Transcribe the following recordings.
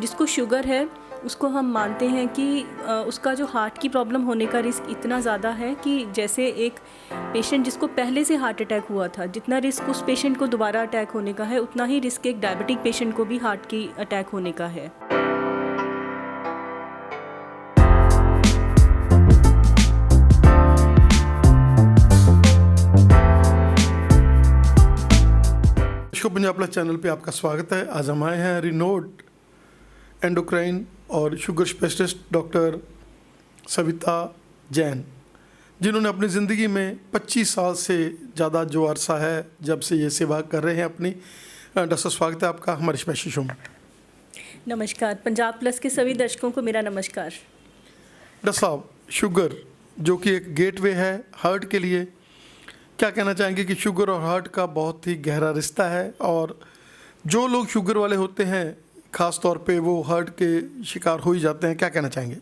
जिसको शुगर है उसको हम मानते हैं कि उसका जो हार्ट की प्रॉब्लम होने का रिस्क इतना ज़्यादा है कि जैसे एक पेशेंट जिसको पहले से हार्ट अटैक हुआ था, जितना रिस्क उस पेशेंट को दोबारा अटैक होने का है, उतना ही रिस्क एक डायबिटिक पेशेंट को भी हार्ट की अटैक होने का है। पंजाब प्लस चैनल पे आपका स्वागत है। आज हम आए हैं रिनोड एंडोक्राइन और sugar specialist doctor Savita Jain, जिन्होंने अपनी ज़िंदगी में 25 साल से ज़्यादा जो अरसा है जब से ये सेवा कर रहे हैं अपनी। डॉक्टर, स्वागत है आपका हमारे स्पेशल शो में। नमस्कार, पंजाब प्लस के सभी दर्शकों को मेरा नमस्कार। डॉक्टर साहब, शुगर जो कि एक गेटवे है हार्ट के लिए, क्या कहना चाहेंगे कि शुगर और हार्ट का बहुत ही गहरा रिश्ता है, और जो लोग शुगर वाले होते हैं ख़ास तौर पे वो हार्ट के शिकार हो ही जाते हैं, क्या कहना चाहेंगे?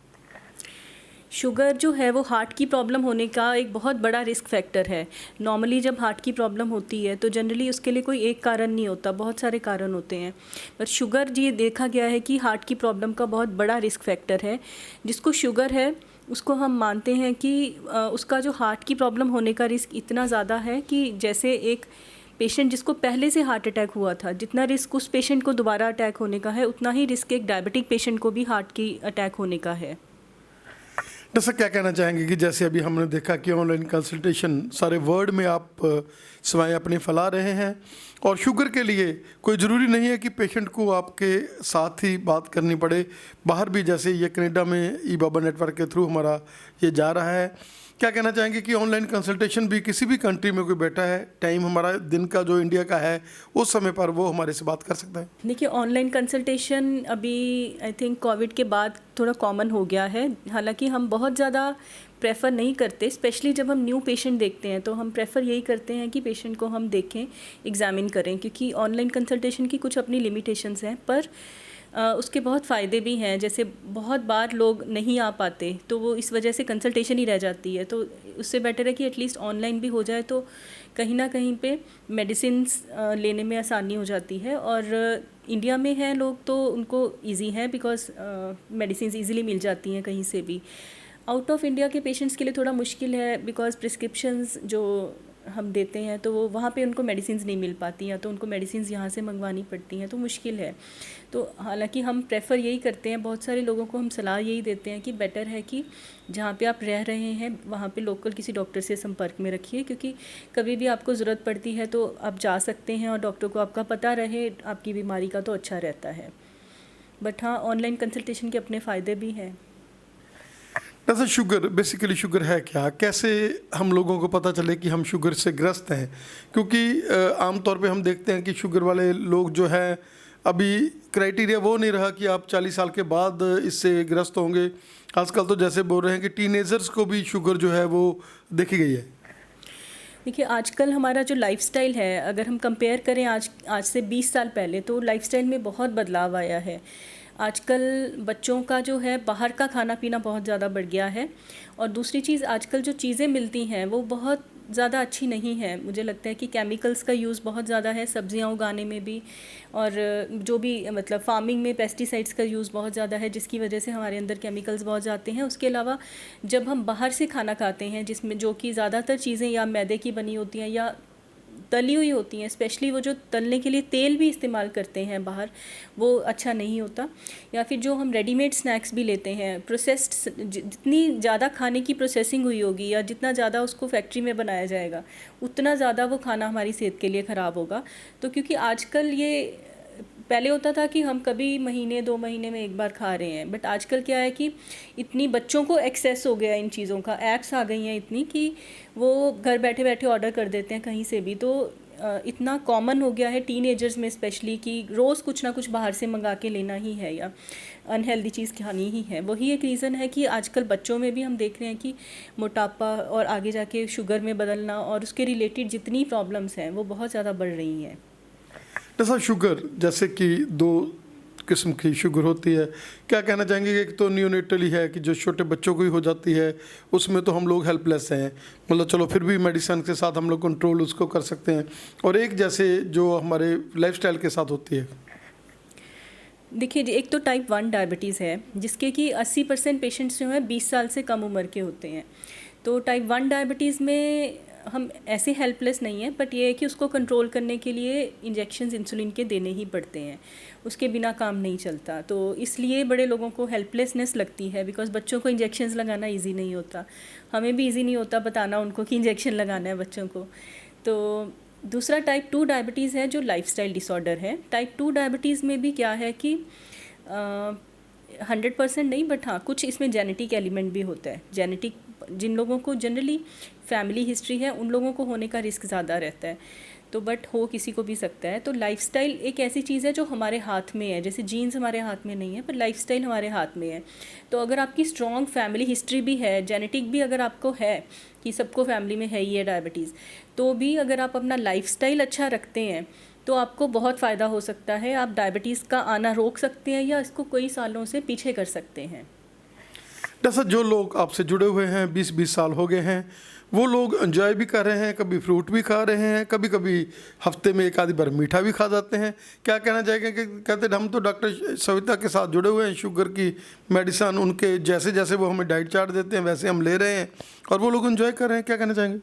शुगर जो है वो हार्ट की प्रॉब्लम होने का एक बहुत बड़ा रिस्क फैक्टर है। नॉर्मली जब हार्ट की प्रॉब्लम होती है तो जनरली उसके लिए कोई एक कारण नहीं होता, बहुत सारे कारण होते हैं। पर शुगर ये देखा गया है कि हार्ट की प्रॉब्लम का बहुत बड़ा रिस्क फैक्टर है। जिसको शुगर है उसको हम मानते हैं कि उसका जो हार्ट की प्रॉब्लम होने का रिस्क इतना ज़्यादा है कि जैसे एक पेशेंट जिसको पहले से हार्ट अटैक हुआ था, जितना रिस्क उस पेशेंट को दोबारा अटैक होने का है, उतना ही रिस्क एक डायबिटिक पेशेंट को भी हार्ट की अटैक होने का है। डॉक्टर साहब, क्या कहना चाहेंगे कि जैसे अभी हमने देखा कि ऑनलाइन कंसल्टेशन सारे वर्ल्ड में आप सेवाएं अपनी फैला रहे हैं, और शुगर के लिए कोई ज़रूरी नहीं है कि पेशेंट को आपके साथ ही बात करनी पड़े, बाहर भी जैसे ये कनाडा में ई बाबा नेटवर्क के थ्रू हमारा ये जा रहा है। क्या कहना चाहेंगे कि ऑनलाइन कंसल्टेशन भी किसी भी कंट्री में कोई बैठा है, टाइम हमारा दिन का जो इंडिया का है उस समय पर वो हमारे से बात कर सकता है? देखिए, ऑनलाइन कंसल्टेशन अभी आई थिंक कोविड के बाद थोड़ा कॉमन हो गया है। हालांकि हम बहुत ज़्यादा प्रेफर नहीं करते, स्पेशली जब हम न्यू पेशेंट देखते हैं तो हम प्रेफर यही करते हैं कि पेशेंट को हम देखें, एग्जामिन करें, क्योंकि ऑनलाइन कंसल्टेशन की कुछ अपनी लिमिटेशंस हैं, पर उसके बहुत फ़ायदे भी हैं। जैसे बहुत बार लोग नहीं आ पाते तो वो इस वजह से कंसल्टेशन ही रह जाती है, तो उससे बेटर है कि एटलीस्ट ऑनलाइन भी हो जाए, तो कहीं ना कहीं पे मेडिसिन्स लेने में आसानी हो जाती है। और इंडिया में हैं लोग तो उनको इजी है, बिकॉज मेडिसिन्स ईज़िली मिल जाती हैं कहीं से भी। आउट ऑफ इंडिया के पेशेंट्स के लिए थोड़ा मुश्किल है, बिकॉज प्रिस्क्रिप्शंस जो हम देते हैं तो वो वहाँ पे उनको मेडिसिन्स नहीं मिल पाती हैं, तो उनको मेडिसिन्स यहाँ से मंगवानी पड़ती हैं, तो मुश्किल है। तो हालांकि हम प्रेफर यही करते हैं, बहुत सारे लोगों को हम सलाह यही देते हैं कि बेटर है कि जहाँ पे आप रह रहे हैं वहाँ पे लोकल किसी डॉक्टर से संपर्क में रखिए, क्योंकि कभी भी आपको ज़रूरत पड़ती है तो आप जा सकते हैं, और डॉक्टर को आपका पता रहे आपकी बीमारी का तो अच्छा रहता है। बट हाँ, ऑनलाइन कंसल्टेशन के अपने फ़ायदे भी हैं। जैसे शुगर, बेसिकली शुगर है क्या, कैसे हम लोगों को पता चले कि हम शुगर से ग्रस्त हैं? क्योंकि आमतौर पे हम देखते हैं कि शुगर वाले लोग जो हैं, अभी क्राइटेरिया वो नहीं रहा कि आप 40 साल के बाद इससे ग्रस्त होंगे। आजकल तो जैसे बोल रहे हैं कि टीनेजर्स को भी शुगर जो है वो देखी गई है। देखिए, आजकल हमारा जो लाइफस्टाइल है, अगर हम कंपेयर करें आज से 20 साल पहले, तो लाइफस्टाइल में बहुत बदलाव आया है। आजकल बच्चों का जो है बाहर का खाना पीना बहुत ज़्यादा बढ़ गया है, और दूसरी चीज़, आजकल जो चीज़ें मिलती हैं वो बहुत ज़्यादा अच्छी नहीं है। मुझे लगता है कि केमिकल्स का यूज़ बहुत ज़्यादा है सब्जियां उगाने में भी, और जो भी मतलब फार्मिंग में पेस्टिसाइड्स का यूज़ बहुत ज़्यादा है, जिसकी वजह से हमारे अंदर केमिकल्स बहुत जाते हैं। उसके अलावा जब हम बाहर से खाना खाते हैं, जिसमें जो कि ज़्यादातर चीज़ें या मैदे की बनी होती हैं या तली हुई होती हैं, स्पेशली वो जो तलने के लिए तेल भी इस्तेमाल करते हैं बाहर, वो अच्छा नहीं होता। या फिर जो हम रेडीमेड स्नैक्स भी लेते हैं, प्रोसेस्ड, जितनी ज़्यादा खाने की प्रोसेसिंग हुई होगी या जितना ज़्यादा उसको फैक्ट्री में बनाया जाएगा, उतना ज़्यादा वो खाना हमारी सेहत के लिए ख़राब होगा। तो क्योंकि आजकल ये, पहले होता था कि हम कभी महीने 2 महीने में एक बार खा रहे हैं, बट आजकल क्या है कि इतनी बच्चों को एक्सेस हो गया इन चीज़ों का, ऐप्स आ गई हैं इतनी कि वो घर बैठे बैठे ऑर्डर कर देते हैं कहीं से भी। तो इतना कॉमन हो गया है टीनेजर्स में स्पेशली कि रोज़ कुछ ना कुछ बाहर से मंगा के लेना ही है या अनहेल्दी चीज़ खानी ही है। वही एक रीज़न है कि आजकल बच्चों में भी हम देख रहे हैं कि मोटापा और आगे जाके शुगर में बदलना और उसके रिलेटेड जितनी प्रॉब्लम्स हैं वो बहुत ज़्यादा बढ़ रही हैं। जैसा शुगर, जैसे कि 2 किस्म की शुगर होती है, क्या कहना चाहेंगे कि एक तो न्यूनेटली है कि जो छोटे बच्चों को ही हो जाती है, उसमें तो हम लोग हेल्पलेस हैं, मतलब चलो फिर भी मेडिसिन के साथ हम लोग कंट्रोल उसको कर सकते हैं, और एक जैसे जो हमारे लाइफस्टाइल के साथ होती है। देखिए जी, एक तो टाइप 1 डायबिटीज़ है जिसके कि 80% पेशेंट्स जो हैं 20 साल से कम उम्र के होते हैं। तो टाइप 1 डायबिटीज़ में हम ऐसे हेल्पलेस नहीं हैं, बट ये है कि उसको कंट्रोल करने के लिए इंजेक्शंस इंसुलिन के देने ही पड़ते हैं, उसके बिना काम नहीं चलता। तो इसलिए बड़े लोगों को हेल्पलेसनेस लगती है, बिकॉज़ बच्चों को इंजेक्शंस लगाना ईज़ी नहीं होता, हमें भी ईज़ी नहीं होता बताना उनको कि इंजेक्शन लगाना है बच्चों को। तो दूसरा टाइप 2 डायबिटीज़ है जो लाइफस्टाइल डिसऑर्डर है। टाइप 2 डायबिटीज़ में भी क्या है कि 100% नहीं, बट हाँ कुछ इसमें जेनेटिक एलिमेंट भी होता है। जेनेटिक जिन लोगों को जनरली फैमिली हिस्ट्री है उन लोगों को होने का रिस्क ज़्यादा रहता है, तो बट हो किसी को भी सकता है। तो लाइफस्टाइल एक ऐसी चीज़ है जो हमारे हाथ में है, जैसे जीन्स हमारे हाथ में नहीं है पर लाइफस्टाइल हमारे हाथ में है। तो अगर आपकी स्ट्रॉन्ग फैमिली हिस्ट्री भी है, जेनेटिक भी अगर आपको है कि सबको फैमिली में है ही है डायबिटीज़, तो भी अगर आप अपना लाइफस्टाइल अच्छा रखते हैं तो आपको बहुत फ़ायदा हो सकता है। आप डायबिटीज़ का आना रोक सकते हैं या इसको कई सालों से पीछे कर सकते हैं। जैसा जो लोग आपसे जुड़े हुए हैं 20-20 साल हो गए हैं, वो लोग एंजॉय भी कर रहे हैं, कभी फ्रूट भी खा रहे हैं, कभी कभी हफ्ते में एक आधी बार मीठा भी खा जाते हैं। क्या कहना चाहेंगे कि कहते हैं हम तो डॉक्टर सविता के साथ जुड़े हुए हैं, शुगर की मेडिसिन उनके जैसे जैसे वो हमें डाइट चार्ट देते हैं वैसे हम ले रहे हैं और वो लोग एंजॉय कर रहे हैं, क्या कहना चाहेंगे?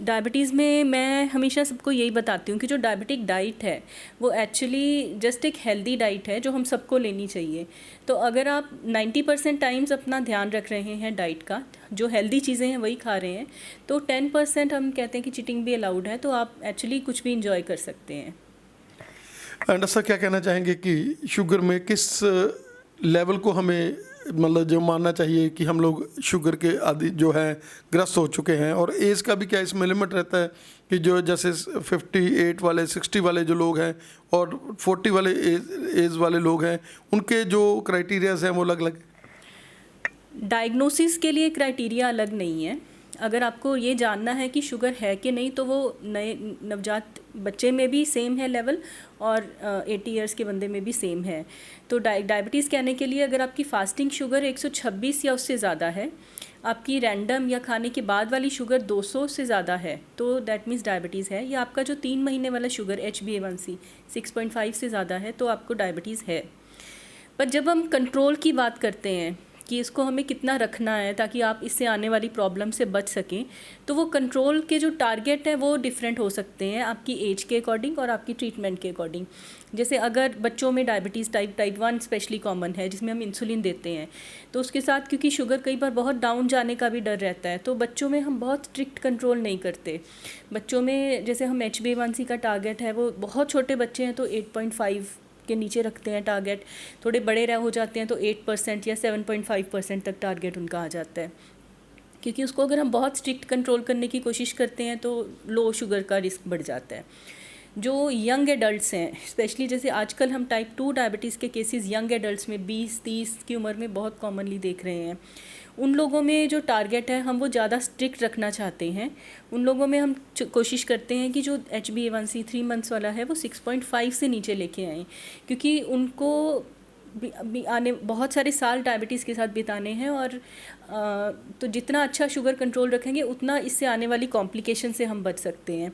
डायबिटीज़ में मैं हमेशा सबको यही बताती हूँ कि जो डायबिटिक डाइट है वो एक्चुअली जस्ट एक हेल्दी डाइट है जो हम सबको लेनी चाहिए। तो अगर आप 90% टाइम्स अपना ध्यान रख रहे हैं डाइट का, जो हेल्दी चीज़ें हैं वही खा रहे हैं, तो 10% हम कहते हैं कि चीटिंग भी अलाउड है, तो आप एक्चुअली कुछ भी इंजॉय कर सकते हैं। एंड सर क्या कहना चाहेंगे कि शुगर में किस लेवल को हमें मतलब जो मानना चाहिए कि हम लोग शुगर के आदि जो है ग्रस्त हो चुके हैं, और एज का भी क्या इसमें लिमिट रहता है कि जो जैसे 58 वाले 60 वाले जो लोग हैं और 40 वाले एज वाले लोग हैं उनके जो क्राइटेरियाज हैं वो अलग अलग? डायग्नोसिस के लिए क्राइटेरिया अलग नहीं है। अगर आपको ये जानना है कि शुगर है कि नहीं, तो वो नए नवजात बच्चे में भी सेम है लेवल और 80 इयर्स के बंदे में भी सेम है। तो डायबिटीज़ कहने के लिए अगर आपकी फास्टिंग शुगर 126 या उससे ज़्यादा है, आपकी रैंडम या खाने के बाद वाली शुगर 200 से ज़्यादा है, तो दैट मीन्स डायबिटीज़ है। या आपका जो 3 महीने वाला शुगर HbA1c 6.5 से ज़्यादा है, तो आपको डायबिटीज़ है। पर जब हम कंट्रोल की बात करते हैं कि इसको हमें कितना रखना है ताकि आप इससे आने वाली प्रॉब्लम से बच सकें, तो वो कंट्रोल के जो टारगेट हैं वो डिफरेंट हो सकते हैं आपकी एज के अकॉर्डिंग और आपकी ट्रीटमेंट के अकॉर्डिंग। जैसे अगर बच्चों में डायबिटीज़ टाइप 1 स्पेशली कॉमन है जिसमें हम इंसुलिन देते हैं, तो उसके साथ क्योंकि शुगर कई बार बहुत डाउन जाने का भी डर रहता है, तो बच्चों में हम बहुत स्ट्रिक्ट कंट्रोल नहीं करते। बच्चों में जैसे हम HbA1c का टारगेट है, वो बहुत छोटे बच्चे हैं तो 8.5 के नीचे रखते हैं टारगेट, थोड़े बड़े रह हो जाते हैं तो 8% या 7.5% तक टारगेट उनका आ जाता है। क्योंकि उसको अगर हम बहुत स्ट्रिक्ट कंट्रोल करने की कोशिश करते हैं तो लो शुगर का रिस्क बढ़ जाता है। जो यंग एडल्ट्स हैं, स्पेशली जैसे आजकल हम टाइप 2 डायबिटीज़ के केसेस यंग एडल्ट्स में 20-30 की उम्र में बहुत कॉमनली देख रहे हैं। उन लोगों में जो टारगेट है हम वो ज़्यादा स्ट्रिक्ट रखना चाहते हैं। उन लोगों में हम कोशिश करते हैं कि जो HbA1c 3 मंथ्स वाला है वो 6.5 से नीचे लेके आएँ, क्योंकि उनको भी आने बहुत सारे साल डायबिटीज़ के साथ बिताने हैं। और तो जितना अच्छा शुगर कंट्रोल रखेंगे उतना इससे आने वाली कॉम्प्लिकेशन से हम बच सकते हैं।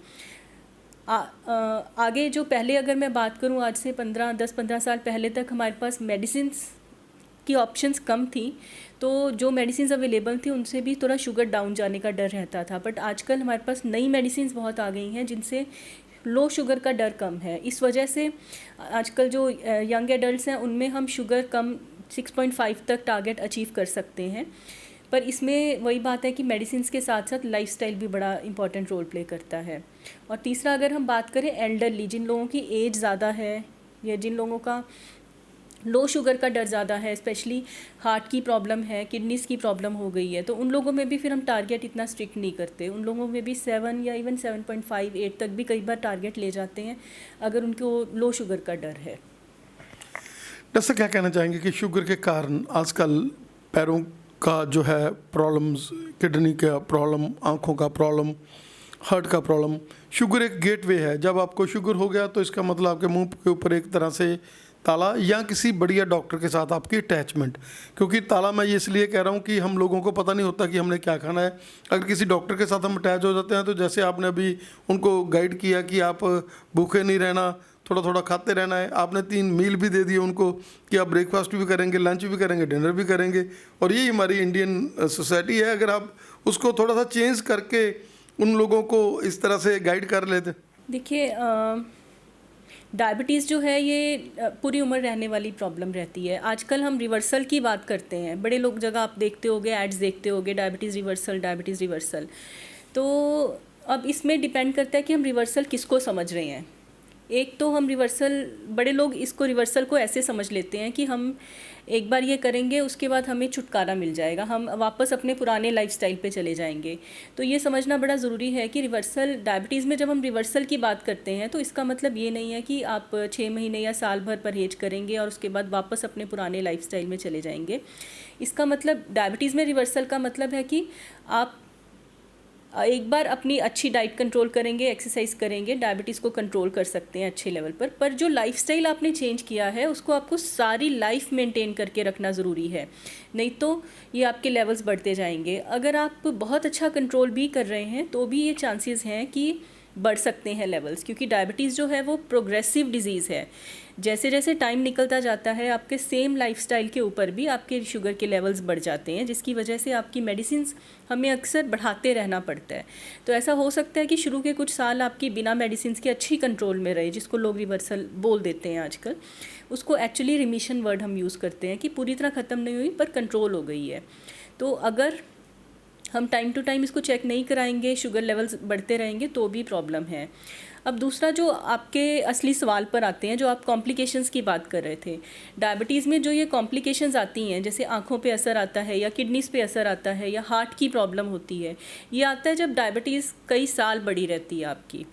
आगे जो पहले अगर मैं बात करूं, आज से 10-15 साल पहले तक हमारे पास मेडिसिन्स की ऑप्शंस कम थी, तो जो मेडिसिन्स अवेलेबल थी उनसे भी थोड़ा शुगर डाउन जाने का डर रहता था। बट आजकल हमारे पास नई मेडिसिन्स बहुत आ गई हैं जिनसे लो शुगर का डर कम है। इस वजह से आजकल जो यंग एडल्ट्स हैं उनमें हम शुगर कम 6.5 तक टारगेट अचीव कर सकते हैं। पर इसमें वही बात है कि मेडिसिन्स के साथ साथ लाइफस्टाइल भी बड़ा इंपॉर्टेंट रोल प्ले करता है। और तीसरा अगर हम बात करें एल्डरली, जिन लोगों की एज ज़्यादा है या जिन लोगों का लो शुगर का डर ज़्यादा है, स्पेशली हार्ट की प्रॉब्लम है, किडनीज़ की प्रॉब्लम हो गई है, तो उन लोगों में भी फिर हम टारगेट इतना स्ट्रिक्ट नहीं करते। उन लोगों में भी 7 या इवन 7.5-8 तक भी कई बार टारगेट ले जाते हैं अगर उनको लो शुगर का डर है। जैसे क्या कहना चाहेंगे कि शुगर के कारण आजकल पैरों का जो है प्रॉब्लम्स, किडनी का प्रॉब्लम, आँखों का प्रॉब्लम, हार्ट का प्रॉब्लम, शुगर एक गेटवे है। जब आपको शुगर हो गया तो इसका मतलब आपके मुंह के ऊपर एक तरह से ताला या किसी बढ़िया डॉक्टर के साथ आपकी अटैचमेंट, क्योंकि ताला मैं ये इसलिए कह रहा हूँ कि हम लोगों को पता नहीं होता कि हमने क्या खाना है। अगर किसी डॉक्टर के साथ हम अटैच हो जाते हैं तो जैसे आपने अभी उनको गाइड किया कि आप भूखे नहीं रहना, थोड़ा थोड़ा खाते रहना है। आपने 3 मील भी दे दिए उनको कि आप ब्रेकफास्ट भी करेंगे, लंच भी करेंगे, डिनर भी करेंगे, और यही हमारी इंडियन सोसाइटी है। अगर आप उसको थोड़ा सा चेंज करके उन लोगों को इस तरह से गाइड कर लेते। देखिए, डायबिटीज़ जो है ये पूरी उम्र रहने वाली प्रॉब्लम रहती है। आजकल हम रिवर्सल की बात करते हैं, बड़े लोग जगह आप देखते होगे, एड्स देखते होगे, डायबिटीज़ रिवर्सल, डायबिटीज़ रिवर्सल। तो अब इसमें डिपेंड करता है कि हम रिवर्सल किसको समझ रहे हैं। एक तो हम रिवर्सल, बड़े लोग इसको रिवर्सल को ऐसे समझ लेते हैं कि हम एक बार ये करेंगे उसके बाद हमें छुटकारा मिल जाएगा, हम वापस अपने पुराने लाइफस्टाइल पे चले जाएंगे। तो ये समझना बड़ा ज़रूरी है कि रिवर्सल, डायबिटीज़ में जब हम रिवर्सल की बात करते हैं तो इसका मतलब ये नहीं है कि आप 6 महीने या साल भर परहेज करेंगे और उसके बाद वापस अपने पुराने लाइफस्टाइल में चले जाएंगे। इसका मतलब, डायबिटीज़ में रिवर्सल का मतलब है कि आप एक बार अपनी अच्छी डाइट कंट्रोल करेंगे, एक्सरसाइज करेंगे, डायबिटीज़ को कंट्रोल कर सकते हैं अच्छे लेवल पर जो लाइफस्टाइल आपने चेंज किया है उसको आपको सारी लाइफ मेंटेन करके रखना ज़रूरी है, नहीं तो ये आपके लेवल्स बढ़ते जाएंगे। अगर आप बहुत अच्छा कंट्रोल भी कर रहे हैं तो भी ये चांसेस हैं कि बढ़ सकते हैं लेवल्स, क्योंकि डायबिटीज़ जो है वो प्रोग्रेसिव डिजीज़ है। जैसे जैसे टाइम निकलता जाता है आपके सेम लाइफस्टाइल के ऊपर भी आपके शुगर के लेवल्स बढ़ जाते हैं, जिसकी वजह से आपकी मेडिसिन्स हमें अक्सर बढ़ाते रहना पड़ता है। तो ऐसा हो सकता है कि शुरू के कुछ साल आपकी बिना मेडिसिन्स के अच्छी कंट्रोल में रहे, जिसको लोग रिवर्सल बोल देते हैं आजकल। उसको एक्चुअली रिमिशन वर्ड हम यूज़ करते हैं कि पूरी तरह ख़त्म नहीं हुई पर कंट्रोल हो गई है। तो अगर हम टाइम टू टाइम इसको चेक नहीं कराएंगे, शुगर लेवल्स बढ़ते रहेंगे तो भी प्रॉब्लम है। अब दूसरा जो आपके असली सवाल पर आते हैं, जो आप कॉम्प्लिकेशंस की बात कर रहे थे, डायबिटीज़ में जो ये कॉम्प्लिकेशंस आती हैं, जैसे आँखों पे असर आता है या किडनीज़ पे असर आता है या हार्ट की प्रॉब्लम होती है, ये आता है जब डायबिटीज़ कई साल बढ़ी रहती है आपकी।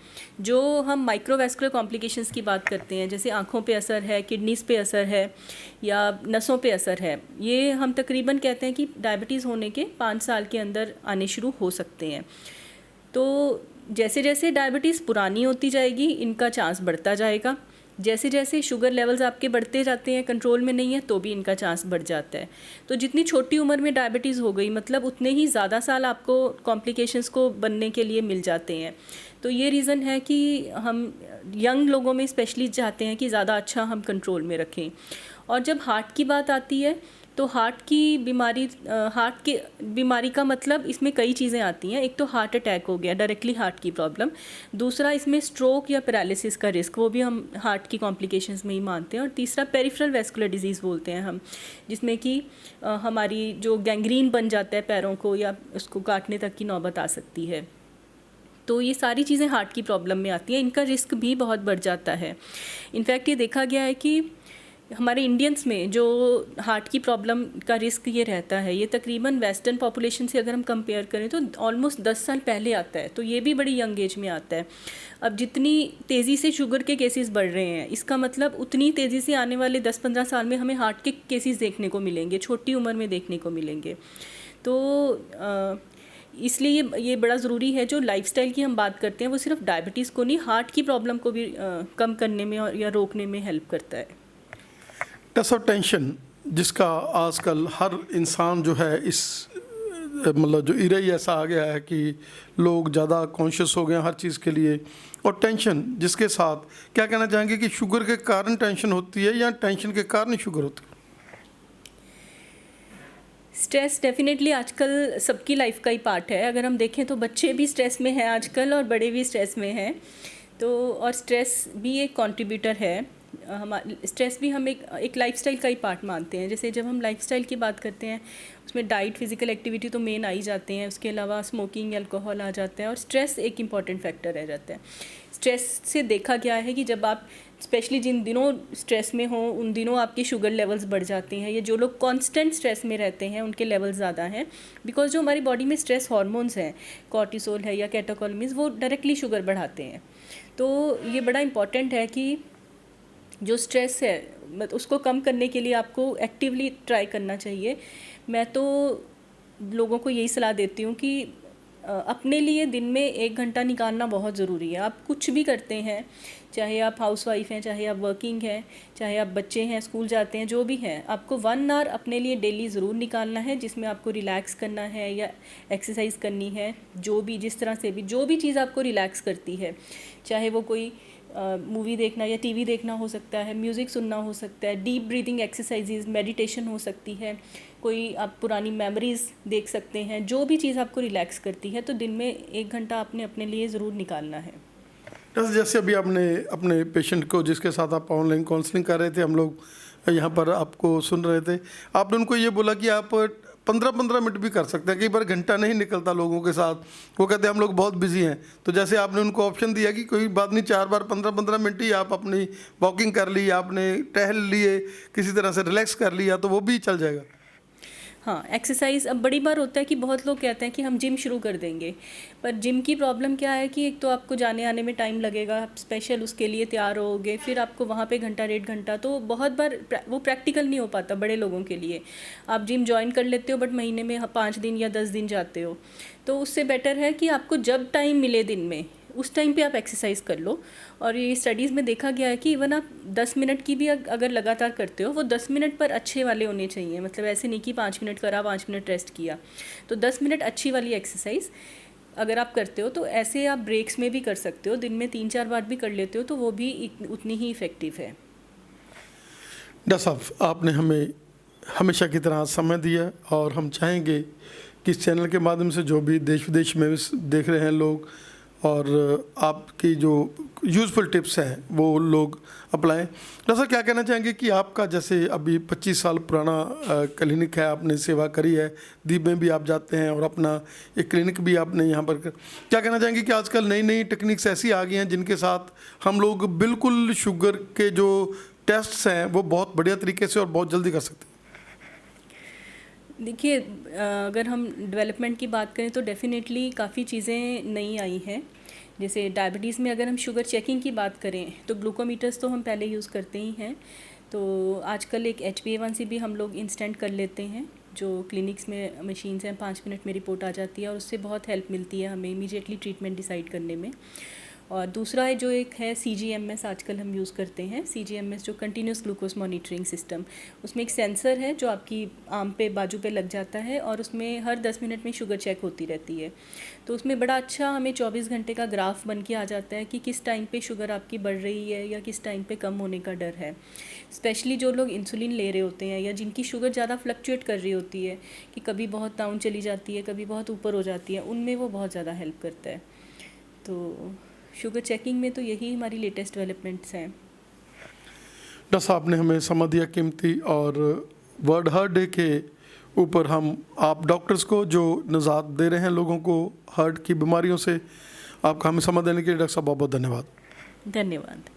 जो हम माइक्रोवैस्कुलर कॉम्प्लिकेशंस की बात करते हैं, जैसे आँखों पे असर है, किडनीज़ पे असर है या नसों पे असर है, ये हम तकरीबन कहते हैं कि डायबिटीज़ होने के 5 साल के अंदर आने शुरू हो सकते हैं। तो जैसे जैसे डायबिटीज़ पुरानी होती जाएगी इनका चांस बढ़ता जाएगा, जैसे जैसे शुगर लेवल्स आपके बढ़ते जाते हैं, कंट्रोल में नहीं है तो भी इनका चांस बढ़ जाता है। तो जितनी छोटी उम्र में डायबिटीज़ हो गई, मतलब उतने ही ज़्यादा साल आपको कॉम्प्लिकेशंस को बनने के लिए मिल जाते हैं। तो ये रीज़न है कि हम यंग लोगों में स्पेशली चाहते हैं कि ज़्यादा अच्छा हम कंट्रोल में रखें। और जब हार्ट की बात आती है तो हार्ट की बीमारी का मतलब इसमें कई चीज़ें आती हैं। एक तो हार्ट अटैक हो गया, डायरेक्टली हार्ट की प्रॉब्लम। दूसरा इसमें स्ट्रोक या पैरालिसिस का रिस्क, वो भी हम हार्ट की कॉम्प्लिकेशंस में ही मानते हैं। और तीसरा पेरिफेरल वैस्कुलर डिजीज़ बोलते हैं हम, जिसमें कि हमारी जो गैंग्रीन बन जाता है पैरों को या उसको काटने तक की नौबत आ सकती है। तो ये सारी चीज़ें हार्ट की प्रॉब्लम में आती हैं, इनका रिस्क भी बहुत बढ़ जाता है। इनफैक्ट ये देखा गया है कि हमारे इंडियंस में जो हार्ट की प्रॉब्लम का रिस्क ये रहता है, ये तकरीबन वेस्टर्न पॉपुलेशन से अगर हम कंपेयर करें तो ऑलमोस्ट 10 साल पहले आता है। तो ये भी बड़ी यंग एज में आता है। अब जितनी तेज़ी से शुगर के केसेस बढ़ रहे हैं, इसका मतलब उतनी तेज़ी से आने वाले 10-15 साल में हमें हार्ट के केसेस देखने को मिलेंगे, छोटी उम्र में देखने को मिलेंगे। तो इसलिए ये बड़ा ज़रूरी है, जो लाइफस्टाइल की हम बात करते हैं वो सिर्फ डायबिटीज़ को नहीं, हार्ट की प्रॉब्लम को भी कम करने में या रोकने में हेल्प करता है। टस ऑफ टेंशन, जिसका आजकल हर इंसान जो है, इस मतलब जो इरा ही ऐसा आ गया है कि लोग ज़्यादा कॉन्शियस हो गए हैं हर चीज़ के लिए, और टेंशन जिसके साथ, क्या कहना चाहेंगे कि शुगर के कारण टेंशन होती है या टेंशन के कारण शुगर होती है? स्ट्रेस डेफिनेटली आजकल सबकी लाइफ का ही पार्ट है। अगर हम देखें तो बच्चे भी स्ट्रेस में हैं आजकल और बड़े भी स्ट्रेस में हैं। तो और स्ट्रेस भी एक कंट्रीब्यूटर है। स्ट्रेस भी हम एक लाइफस्टाइल का ही पार्ट मानते हैं। जैसे जब हम लाइफस्टाइल की बात करते हैं उसमें डाइट, फिजिकल एक्टिविटी तो मेन आ ही जाते हैं, उसके अलावा स्मोकिंग, अल्कोहल आ जाता है और स्ट्रेस एक इम्पॉर्टेंट फैक्टर रह जाता है। स्ट्रेस से देखा गया है कि जब आप स्पेशली जिन दिनों स्ट्रेस में हों उन दिनों आपके शुगर लेवल्स बढ़ जाते हैं। ये जो लोग कांस्टेंट स्ट्रेस में रहते हैं उनके लेवल्स ज़्यादा हैं, बिकॉज जो हमारी बॉडी में स्ट्रेस हार्मोन्स हैं, कॉर्टिसोल है या कैटेकोलमीज, वो डायरेक्टली शुगर बढ़ाते हैं। तो ये बड़ा इम्पॉर्टेंट है कि जो स्ट्रेस है उसको कम करने के लिए आपको एक्टिवली ट्राई करना चाहिए। मैं तो लोगों को यही सलाह देती हूँ कि अपने लिए दिन में 1 घंटा निकालना बहुत ज़रूरी है। आप कुछ भी करते हैं, चाहे आप हाउसवाइफ हैं, चाहे आप वर्किंग हैं, चाहे आप बच्चे हैं, स्कूल जाते हैं, जो भी हैं, आपको 1 आवर अपने लिए डेली ज़रूर निकालना है, जिसमें आपको रिलैक्स करना है या एक्सरसाइज करनी है। जो भी, जिस तरह से भी, जो भी चीज़ आपको रिलैक्स करती है, चाहे वो कोई मूवी देखना या टीवी देखना हो सकता है, म्यूज़िक सुनना हो सकता है, डीप ब्रीदिंग एक्सरसाइजेज, मेडिटेशन हो सकती है, कोई आप पुरानी मेमोरीज़ देख सकते हैं। जो भी चीज़ आपको रिलैक्स करती है, तो दिन में 1 घंटा आपने अपने लिए ज़रूर निकालना है। जैसे अभी आपने अपने पेशेंट को जिसके साथ आप ऑनलाइन काउंसलिंग कर रहे थे, हम लोग यहाँ पर आपको सुन रहे थे, आपने उनको ये बोला कि आप 15-15 मिनट भी कर सकते हैं। कई बार घंटा नहीं निकलता लोगों के साथ, वो कहते हैं हम लोग बहुत बिजी हैं। तो जैसे आपने उनको ऑप्शन दिया कि कोई बात नहीं, 4 बार 15-15 मिनट ही आप अपनी वॉकिंग कर ली, आपने टहल लिए, किसी तरह से रिलैक्स कर लिया, तो वो भी चल जाएगा। हाँ, एक्सरसाइज अब बड़ी बार होता है कि बहुत लोग कहते हैं कि हम जिम शुरू कर देंगे, पर जिम की प्रॉब्लम क्या है कि एक तो आपको जाने आने में टाइम लगेगा, आप स्पेशल उसके लिए तैयार होगे, फिर आपको वहाँ पे घंटा 1.5 घंटा, तो बहुत बार वो प्रैक्टिकल नहीं हो पाता बड़े लोगों के लिए। आप जिम ज्वाइन कर लेते हो बट महीने में 5 दिन या 10 दिन जाते हो, तो उससे बेटर है कि आपको जब टाइम मिले दिन में, उस टाइम पे आप एक्सरसाइज कर लो। और ये स्टडीज़ में देखा गया है कि इवन आप 10 मिनट की भी अगर लगातार करते हो, वो 10 मिनट पर अच्छे वाले होने चाहिए। मतलब ऐसे नहीं कि 5 मिनट करा, 5 मिनट रेस्ट किया। तो 10 मिनट अच्छी वाली एक्सरसाइज अगर आप करते हो, तो ऐसे आप ब्रेक्स में भी कर सकते हो, दिन में 3-4 बार भी कर लेते हो, तो वो भी उतनी ही इफ़ेक्टिव है। डॉक्टर साहब, आपने हमें हमेशा की तरह समय दिया, और हम चाहेंगे कि इस चैनल के माध्यम से जो भी देश विदेश में देख रहे हैं लोग, और आपकी जो यूज़फुल टिप्स हैं वो लोग अप्लाएं। डॉक्टर साहब, क्या कहना चाहेंगे कि आपका जैसे अभी 25 साल पुराना क्लिनिक है, आपने सेवा करी है, द्वीप में भी आप जाते हैं और अपना एक क्लिनिक भी आपने यहाँ पर क्या कहना चाहेंगे कि आजकल नई नई टेक्निक्स ऐसी आ गई हैं जिनके साथ हम लोग बिल्कुल शुगर के जो टेस्ट्स हैं वो बहुत बढ़िया तरीके से और बहुत जल्दी कर सकते हैं? देखिए, अगर हम डेवलपमेंट की बात करें तो डेफ़िनेटली काफ़ी चीज़ें नई आई हैं। जैसे डायबिटीज़ में अगर हम शुगर चेकिंग की बात करें, तो ग्लूकोमीटर्स तो हम पहले यूज़ करते ही हैं। तो आजकल एक HbA1c भी हम लोग इंस्टेंट कर लेते हैं, जो क्लिनिक्स में मशीन्स हैं, 5 मिनट में रिपोर्ट आ जाती है, और उससे बहुत हेल्प मिलती है हमें इमीडिएटली ट्रीटमेंट डिसाइड करने में। और दूसरा है जो एक है CGMS, आजकल हम यूज़ करते हैं CGMS, जो कंटिन्यूस ग्लूकोज मॉनिटरिंग सिस्टम। उसमें एक सेंसर है जो आपकी आर्म पे, बाजू पे लग जाता है, और उसमें हर 10 मिनट में शुगर चेक होती रहती है। तो उसमें बड़ा अच्छा हमें 24 घंटे का ग्राफ बन के आ जाता है कि किस टाइम पे शुगर आपकी बढ़ रही है या किस टाइम पे कम होने का डर है। स्पेशली जो लोग इंसुलिन ले रहे होते हैं या जिनकी शुगर ज़्यादा फ्लक्चुएट कर रही होती है, कि कभी बहुत डाउन चली जाती है, कभी बहुत ऊपर हो जाती है, उनमें वो बहुत ज़्यादा हेल्प करता है। तो शुगर चेकिंग में तो यही हमारी लेटेस्ट डेवलपमेंट्स हैं। डॉक्टर साहब ने हमें समय दिया कीमती, और वर्ल्ड हार्ट डे के ऊपर हम आप डॉक्टर्स को जो निजात दे रहे हैं लोगों को हार्ट की बीमारियों से, आपका हमें समय देने के लिए डॉक्टर साहब बहुत बहुत धन्यवाद। धन्यवाद।